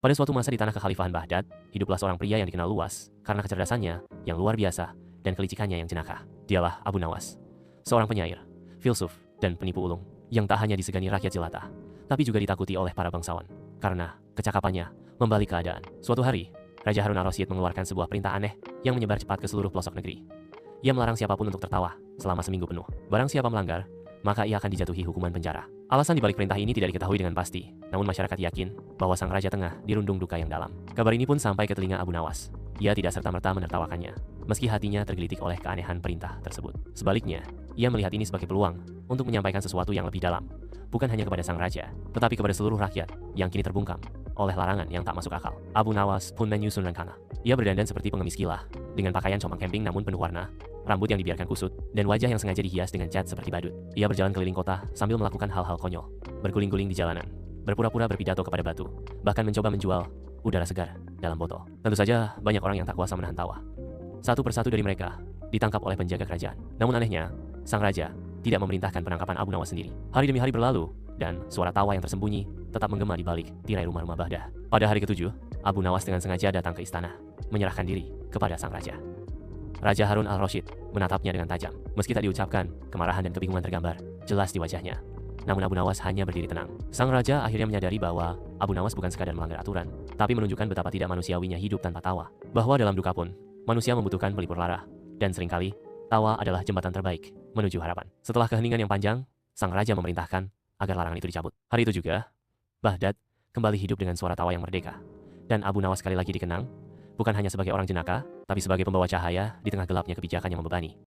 Pada suatu masa di tanah kekhalifahan Baghdad, hiduplah seorang pria yang dikenal luas karena kecerdasannya yang luar biasa dan kelicikannya yang jenaka. Dialah Abu Nawas, seorang penyair, filsuf, dan penipu ulung yang tak hanya disegani rakyat jelata, tapi juga ditakuti oleh para bangsawan karena kecakapannya membalik keadaan. Suatu hari, Raja Harun al-Rasyid mengeluarkan sebuah perintah aneh yang menyebar cepat ke seluruh pelosok negeri. Ia melarang siapapun untuk tertawa selama seminggu penuh. Barang siapa melanggar, maka ia akan dijatuhi hukuman penjara. Alasan dibalik perintah ini tidak diketahui dengan pasti, namun masyarakat yakin bahwa sang raja tengah dirundung duka yang dalam. Kabar ini pun sampai ke telinga Abu Nawas. Ia tidak serta-merta menertawakannya, meski hatinya tergelitik oleh keanehan perintah tersebut. Sebaliknya, ia melihat ini sebagai peluang untuk menyampaikan sesuatu yang lebih dalam, bukan hanya kepada sang raja, tetapi kepada seluruh rakyat yang kini terbungkam oleh larangan yang tak masuk akal. Abu Nawas pun menyusun rencana. Ia berdandan seperti pengemis gila, dengan pakaian comang camping namun penuh warna, rambut yang dibiarkan kusut, dan wajah yang sengaja dihias dengan cat seperti badut. Ia berjalan keliling kota sambil melakukan hal-hal konyol, berguling-guling di jalanan, berpura-pura berpidato kepada batu, bahkan mencoba menjual udara segar dalam botol. Tentu saja banyak orang yang tak kuasa menahan tawa. Satu persatu dari mereka ditangkap oleh penjaga kerajaan. Namun anehnya, sang raja tidak memerintahkan penangkapan Abu Nawas sendiri. Hari demi hari berlalu, dan suara tawa yang tersembunyi tetap menggema di balik tirai rumah-rumah Baghdad. Pada hari ketujuh, Abu Nawas dengan sengaja datang ke istana, menyerahkan diri kepada sang raja. Raja Harun al-Rasyid menatapnya dengan tajam. Meski tak diucapkan, kemarahan dan kebingungan tergambar jelas di wajahnya. Namun Abu Nawas hanya berdiri tenang. Sang raja akhirnya menyadari bahwa Abu Nawas bukan sekadar melanggar aturan, tapi menunjukkan betapa tidak manusiawinya hidup tanpa tawa. Bahwa dalam duka pun, manusia membutuhkan pelipur lara, dan seringkali, tawa adalah jembatan terbaik menuju harapan. Setelah keheningan yang panjang, sang raja memerintahkan agar larangan itu dicabut. Hari itu juga, Baghdad kembali hidup dengan suara tawa yang merdeka. Dan Abu Nawas sekali lagi dikenang, bukan hanya sebagai orang jenaka, tapi sebagai pembawa cahaya di tengah gelapnya kebijakan yang membebani.